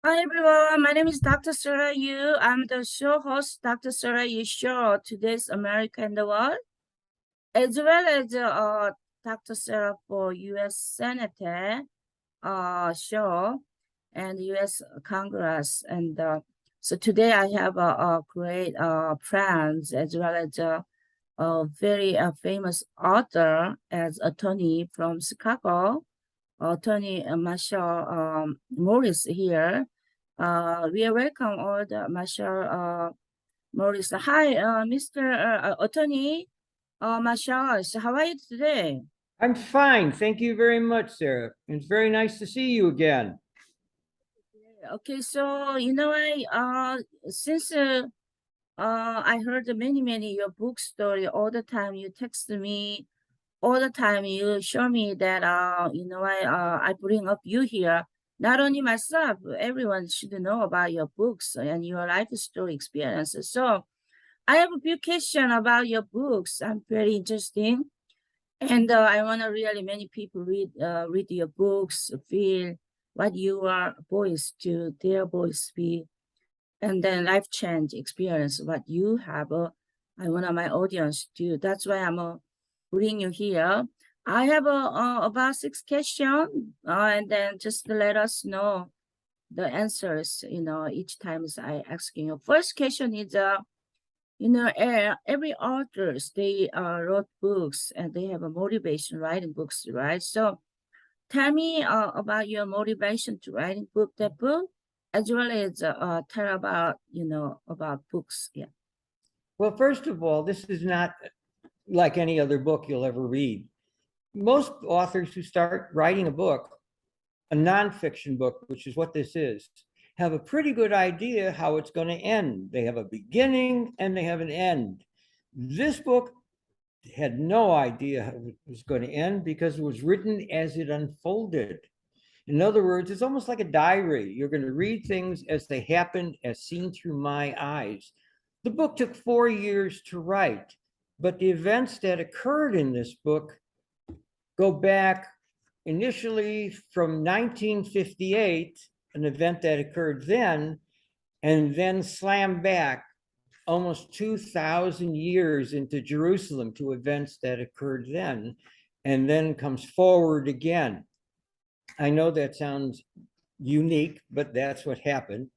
Hi everyone, my name is Dr. Sarah Yu. I'm the show host, Dr. Sarah Yu Show, today's America and the World, as well as Dr. Sarah for U.S. Senate show and U.S. Congress. And so today I have a great friends as well as a very famous author as attorney from Chicago, attorney Marshal Morris here. We are welcome all the Marshal Morris. Hi, Mr. Attorney Marshal. How are you today? I'm fine. Thank you very much, Sarah. It's very nice to see you again. Okay, so since I heard many your book story all the time. You text me all the time. You show me that I bring up you here. Not only myself, everyone should know about your books and your life story experiences. So I have a few questions about your books. I'm very interesting, and I want to really many people read your books, feel what your voice to their voice be, and then life change experience what you have. I want my audience to. That's why I'm bring you here. I have about 6 questions, and then just let us know the answers. Each time I asking you. First question is every authors they wrote books and they have a motivation writing books, right? So tell me about your motivation to writing that book, as well as tell about books. Yeah. Well, first of all, this is not like any other book you'll ever read. Most authors who start writing a book, a nonfiction book, which is what this is, have a pretty good idea how it's going to end. They have a beginning and they have an end. This book had no idea how it was going to end because it was written as it unfolded. In other words, it's almost like a diary. You're going to read things as they happened, as seen through my eyes. The book took 4 years to write, but the events that occurred in this book go back initially from 1958, an event that occurred then, and then slam back almost 2,000 years into Jerusalem to events that occurred then, and then comes forward again. I know that sounds unique, but that's what happened.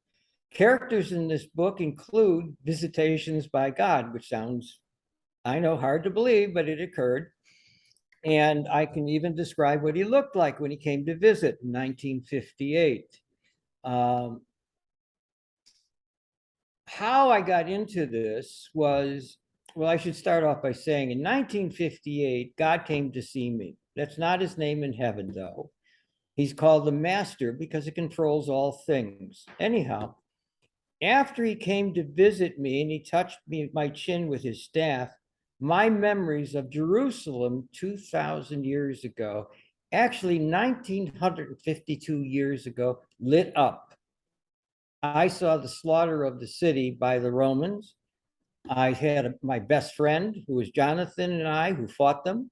Characters in this book include visitations by God, which sounds, I know, hard to believe, but it occurred. And I can even describe what he looked like when he came to visit in 1958. How I got into this was, well, I should start off by saying in 1958, God came to see me. That's not his name in heaven, though. He's called the Master because it controls all things. Anyhow, after he came to visit me and he touched me, my chin with his staff, my memories of Jerusalem 2,000 years ago, actually 1,952 years ago, lit up. I saw the slaughter of the city by the Romans. I had my best friend, who was Jonathan, and I, who fought them.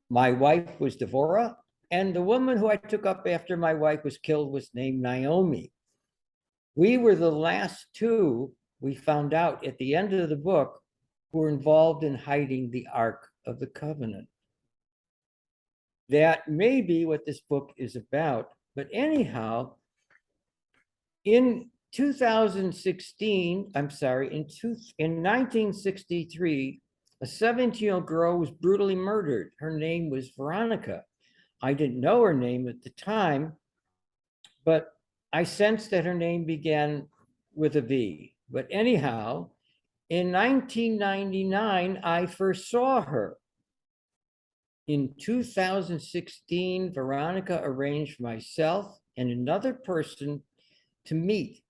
My wife was Devorah, and the woman who I took up after my wife was killed was named Naomi. We were the last two, we found out at the end of the book, who were involved in hiding the Ark of the Covenant. That may be what this book is about. But anyhow, in 2016, I'm sorry, in 1963, a 17-year-old girl was brutally murdered. Her name was Veronica. I didn't know her name at the time, but I sensed that her name began with a V. But anyhow, in 1999, I first saw her. In 2016, Veronica arranged myself and another person to meet.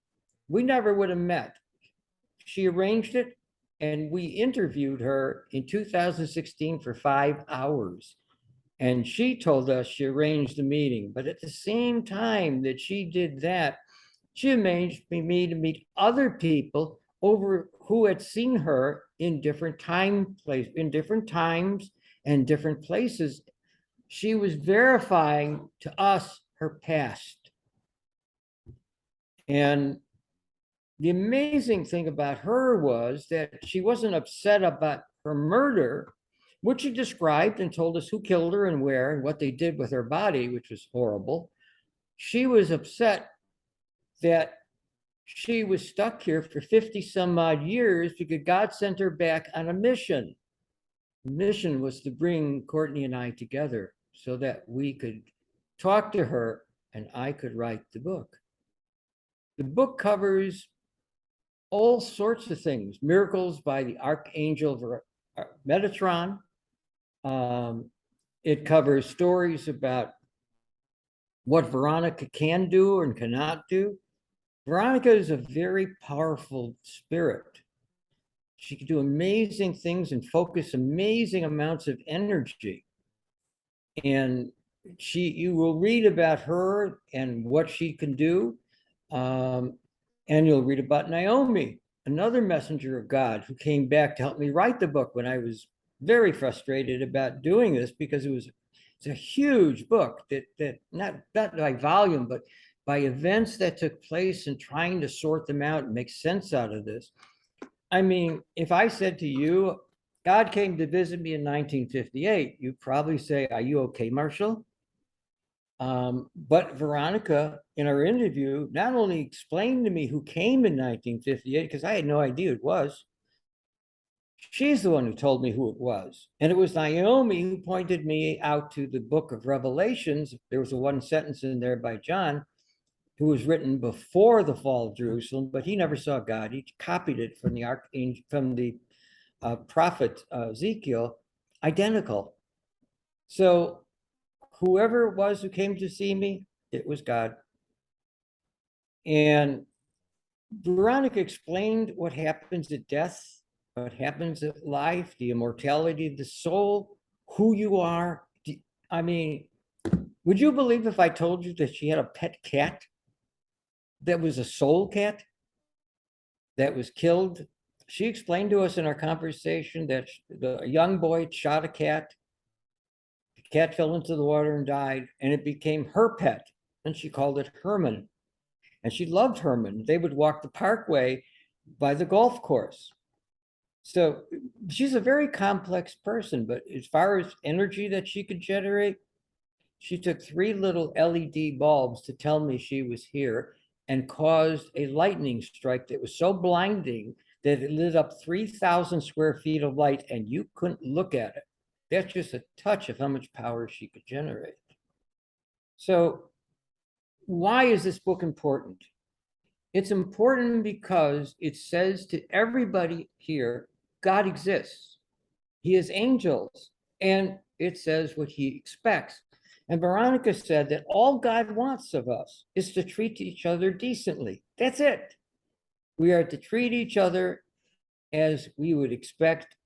We never would have met. She arranged it, and we interviewed her in 2016 for 5 hours. And she told us she arranged the meeting. But at the same time that she did that, she arranged me to meet other people over who had seen her in different times and different places. She was verifying to us her past. And the amazing thing about her was that she wasn't upset about her murder, which she described and told us who killed her and where and what they did with her body, which was horrible. She was upset that she was stuck here for 50 some odd years because God sent her back on a mission. The mission was to bring Courtney and I together so that we could talk to her and I could write the book. The book covers all sorts of things, miracles by the Archangel Metatron. It covers stories about what Veronica can do and cannot do. Veronica is a very powerful spirit. She can do amazing things and focus amazing amounts of energy. And you will read about her and what she can do. And you'll read about Naomi, another messenger of God who came back to help me write the book when I was very frustrated about doing this because it's a huge book that not by volume, but by events that took place and trying to sort them out and make sense out of this. I mean, if I said to you, God came to visit me in 1958, you'd probably say, "Are you okay, Marshall?" But Veronica, in our interview, not only explained to me who came in 1958, because I had no idea who it was. She's the one who told me who it was. And it was Naomi who pointed me out to the book of Revelations. There was a one sentence in there by John, who was written before the fall of Jerusalem, but he never saw God. He copied it from the archangel, from the prophet Ezekiel, identical. So whoever it was who came to see me, it was God. And Veronica explained what happens at death, what happens at life, the immortality of the soul, who you are. I mean, would you believe if I told you that she had a pet cat that was a soul cat that was killed? She explained to us in our conversation that a young boy shot a cat. The cat fell into the water and died, and it became her pet. And she called it Herman. And she loved Herman. They would walk the parkway by the golf course. So she's a very complex person, but as far as energy that she could generate, she took 3 little LED bulbs to tell me she was here and caused a lightning strike that was so blinding that it lit up 3,000 square feet of light and you couldn't look at it. That's just a touch of how much power she could generate. So why is this book important? It's important because it says to everybody here, God exists. He has angels, and it says what he expects. And Veronica said that all God wants of us is to treat each other decently. That's it. We are to treat each other as we would expect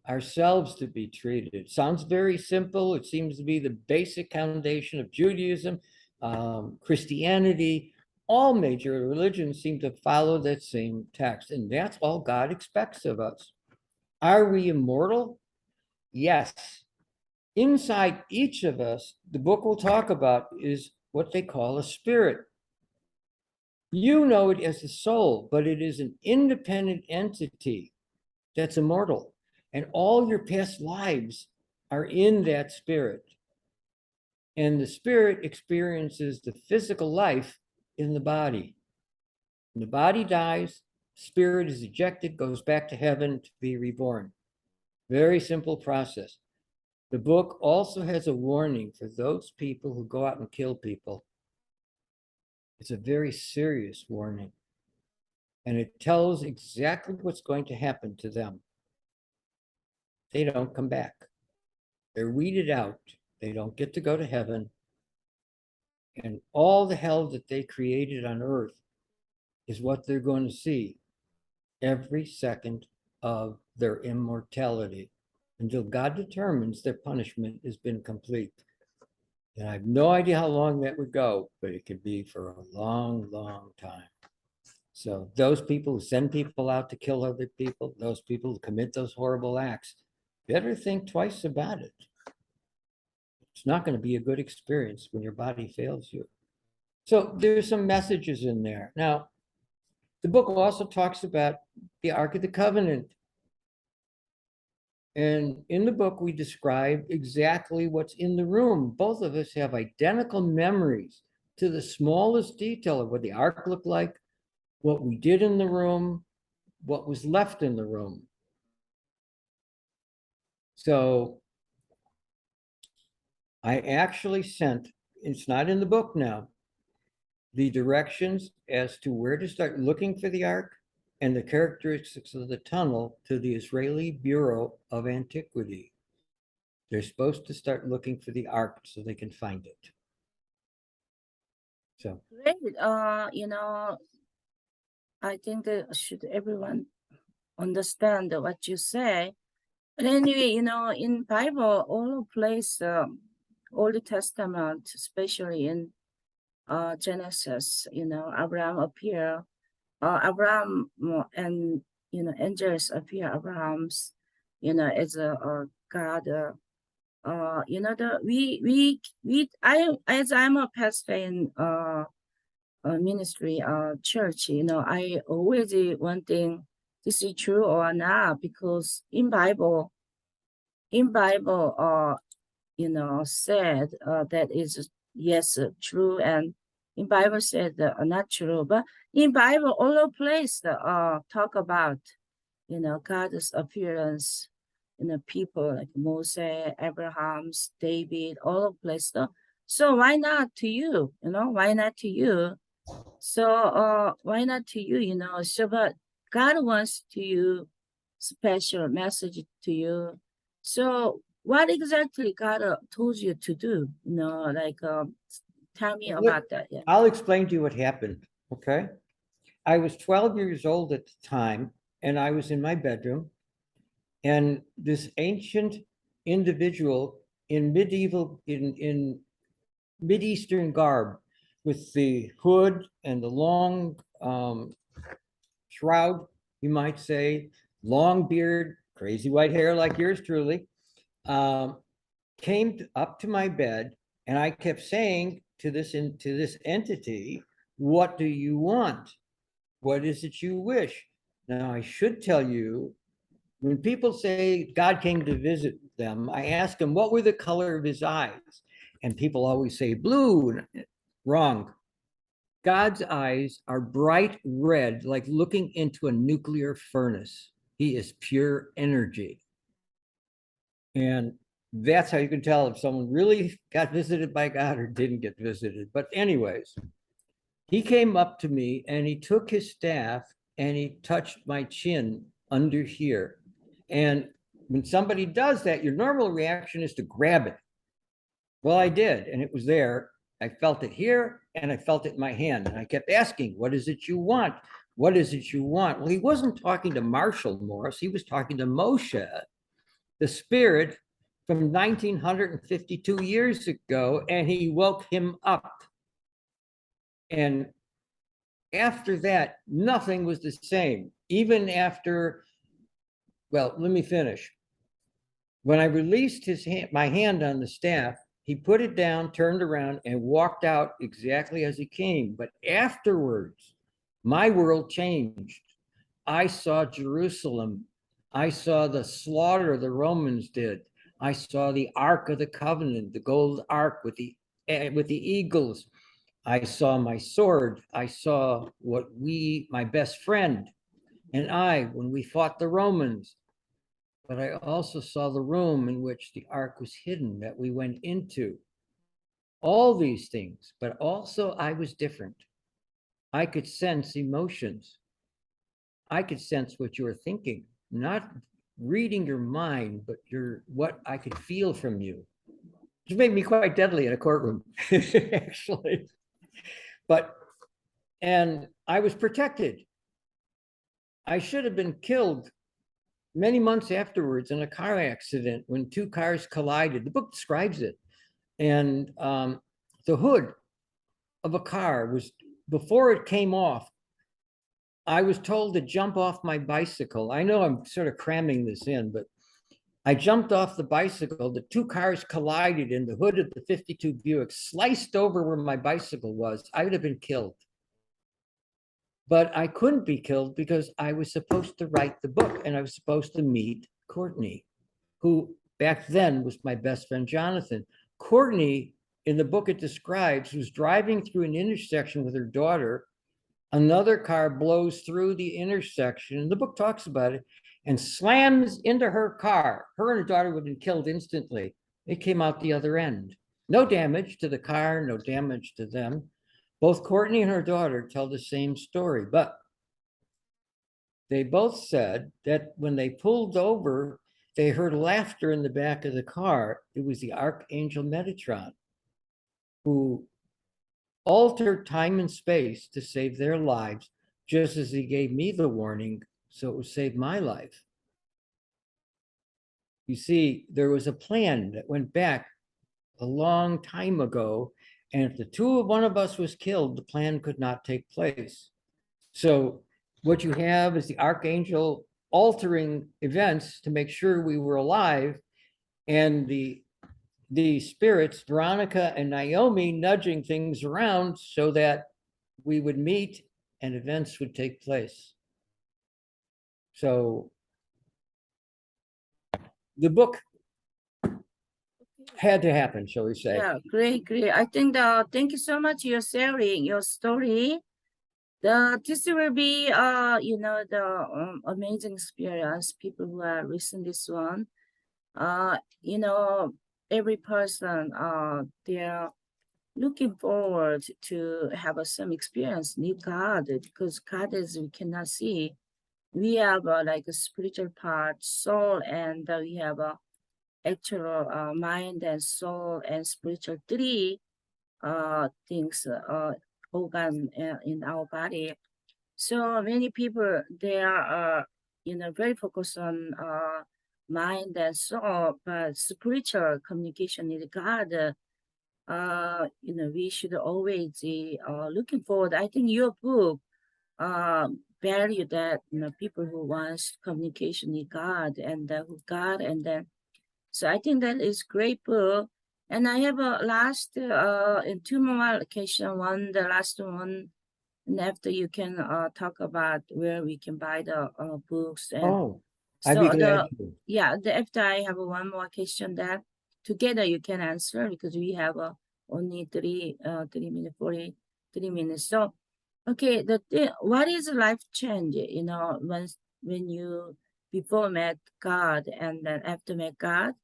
ourselves to be treated. Sounds very simple. It seems to be the basic foundation of Judaism, Christianity. All major religions seem to follow that same text, and that's all God expects of us. Are we immortal? Yes. Inside each of us, the book will talk about is what they call a spirit. You know it as a soul, but it is an independent entity that's immortal. And all your past lives are in that spirit. And the spirit experiences the physical life in the body. When the body dies, spirit is ejected, goes back to heaven to be reborn. Very simple process. The book also has a warning for those people who go out and kill people. It's a very serious warning. And it tells exactly what's going to happen to them. They don't come back. They're weeded out. They don't get to go to heaven. And all the hell that they created on earth is what they're going to see every second of their immortality until God determines their punishment has been complete. And I have no idea how long that would go, but it could be for a long, long time. So those people who send people out to kill other people, those people who commit those horrible acts, better think twice about it. It's not going to be a good experience when your body fails you. So there's some messages in there. Now, The book also talks about the Ark of the Covenant. And in the book, we describe exactly what's in the room. Both of us have identical memories to the smallest detail of what the Ark looked like, what we did in the room, what was left in the room. So I actually sent, it's not in the book now, the directions as to where to start looking for the Ark and the characteristics of the tunnel to the Israeli Bureau of Antiquity. They're supposed to start looking for the Ark so they can find it. So Great. I think that should everyone understand what you say. But anyway, in Bible, all place, Old Testament, especially in Genesis, Abraham appear, Abraham and angels appear Abraham's, as a God. As I'm a pastor in ministry church, I always wondering this is true or not, because in Bible said that is yes true, and in Bible said not true, but in Bible all the place talk about God's appearance, people like Moses, Abraham's, David, all of place. So why not to you? Why not to you? So why not to you? So but God wants to you special message to you. So what exactly God told you to do? Tell me about that. Yeah. I'll explain to you what happened, okay? I was 12 years old at the time, and I was in my bedroom, and this ancient individual in Mideastern garb with the hood and the long shroud, you might say, long beard, crazy white hair like yours truly, came up to my bed, and I kept saying to this entity, "What do you want? What is it you wish?" Now, I should tell you, when people say God came to visit them, I ask them, what were the color of his eyes? And people always say blue. Wrong. God's eyes are bright red, like looking into a nuclear furnace. He is pure energy. And that's how you can tell if someone really got visited by God or didn't get visited. But anyways, he came up to me and he took his staff and he touched my chin under here. And when somebody does that, your normal reaction is to grab it. Well, I did, and it was there. I felt it here and I felt it in my hand. And I kept asking, what is it you want? What is it you want? Well, he wasn't talking to Marshal Morris. He was talking to Moshe, the spirit from 1952 years ago, and he woke him up. And after that, nothing was the same. Even after, well, let me finish. When I released my hand on the staff, he put it down, turned around, and walked out exactly as he came. But afterwards, my world changed. I saw Jerusalem. I saw the slaughter the Romans did. I saw the Ark of the Covenant, the gold ark with the eagles. I saw my sword. I saw my best friend and I, when we fought the Romans. But I also saw the room in which the ark was hidden that we went into. All these things, but also I was different. I could sense emotions. I could sense what you were thinking, not reading your mind, but what I could feel from you. Which made me quite deadly in a courtroom, actually. And I was protected. I should have been killed many months afterwards in a car accident when two cars collided. The book describes it. And the hood of a car was, before it came off, I was told to jump off my bicycle. I know I'm sort of cramming this in, but I jumped off the bicycle. The two cars collided and the hood of the 52 Buick sliced over where my bicycle was. I would have been killed. But I couldn't be killed because I was supposed to write the book and I was supposed to meet Courtney, who back then was my best friend, Jonathan. Courtney, in the book it describes, was driving through an intersection with her daughter. Another car blows through the intersection, and the book talks about it, and slams into her car. Her and her daughter would have been killed instantly. They came out the other end. No damage to the car, no damage to them. Both Courtney and her daughter tell the same story, but they both said that when they pulled over, they heard laughter in the back of the car. It was the Archangel Metatron, who altered time and space to save their lives, just as he gave me the warning, so it would save my life. You see, there was a plan that went back a long time ago, and if one of us was killed, the plan could not take place. So what you have is the Archangel altering events to make sure we were alive, and the spirits, Veronica and Naomi, nudging things around so that we would meet and events would take place. So the book had to happen, shall we say. Yeah, great. I think thank you so much for sharing your story. This will be the amazing experience. People who are listening this one, every person they're looking forward to have some experience with God, because God is we cannot see. We have like a spiritual part, soul, and we have a actual mind and soul and spiritual three things organ in our body. So many people they are very focused on mind and soul, but spiritual communication with God. We should always be looking forward. I think your book value that people who wants communication with God and with God, and then so I think that is great book. And I have a last and two more question. One, the last one, and after you can talk about where we can buy the books. And Oh, I'd be so glad to. after I have one more question that together you can answer, because we have only 3 minutes 43 minutes. So okay, what is life change? When you before met God and then after met God,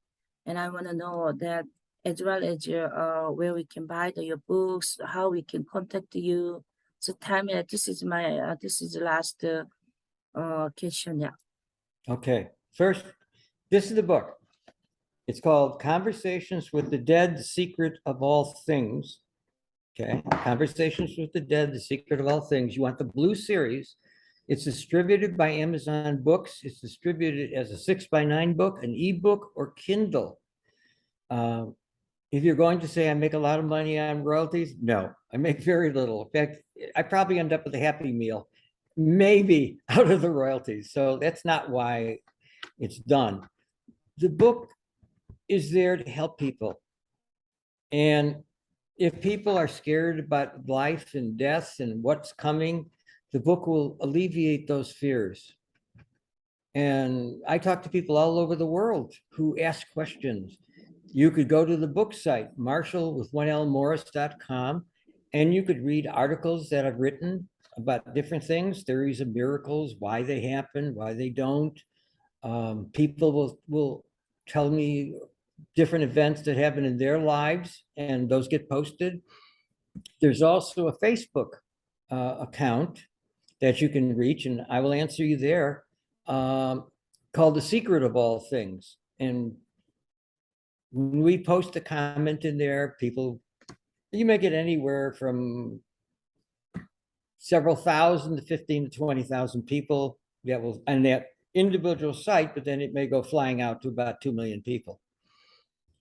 and I want to know that as well as where we can buy your books, how we can contact you. So tell me that this is the last question. Yeah. Okay, first, this is the book. It's called Conversations with the Dead, The Secret of All Things. Okay, Conversations with the Dead, The Secret of All Things. You want the blue series. It's distributed by Amazon Books. It's distributed as a 6x9 book, an ebook, or Kindle. If you're going to say I make a lot of money on royalties, no, I make very little. In fact, I probably end up with a Happy Meal, maybe out of the royalties. So that's not why it's done. The book is there to help people. And if people are scared about life and death and what's coming, the book will alleviate those fears. And I talk to people all over the world who ask questions. You could go to the book site, Marshal with 1lmorris.com, and you could read articles that I've written about different things, theories of miracles, why they happen, why they don't. People will tell me different events that happen in their lives, and those get posted. There's also a Facebook account that you can reach, and I will answer you there, called The Secret of All Things. And when we post a comment in there, you may get anywhere from several thousand to 15 to 20,000 people that will on that individual site, but then it may go flying out to about 2 million people.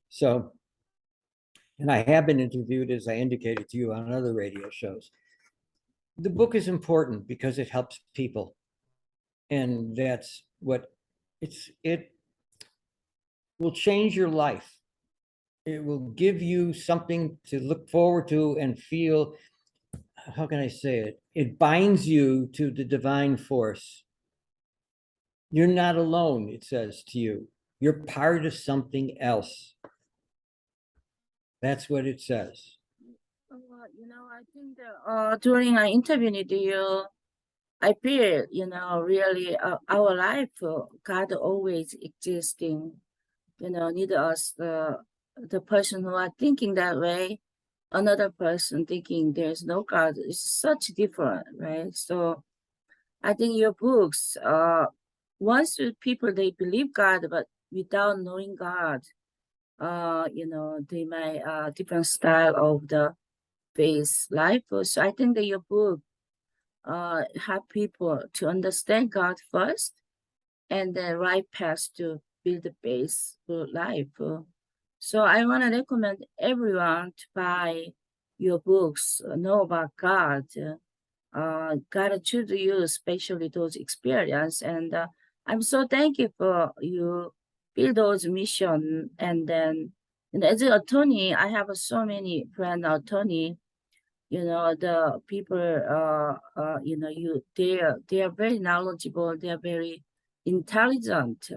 So, and I have been interviewed, as I indicated to you, on other radio shows. The book is important because it helps people. And that's what it will change your life. It will give you something to look forward to and feel how can I say it? It binds you to the divine force. You're not alone, it says to you. You're part of something else. That's what it says. I think that during our interview with you, I feel, really our life, God always existing, neither us, the person who are thinking that way, another person thinking there's no God. It's such different, right? So I think your books, once people, they believe God, but without knowing God, they might, different style of the faith life. So I think that your book, help people to understand God first and the right path to build the base for life. So I want to recommend everyone to buy your books, know about God. God choose you, especially those experience. And I'm so thankful for you build those mission. And then, as an attorney, I have so many friend attorney. The people, they are very knowledgeable. They are very intelligent.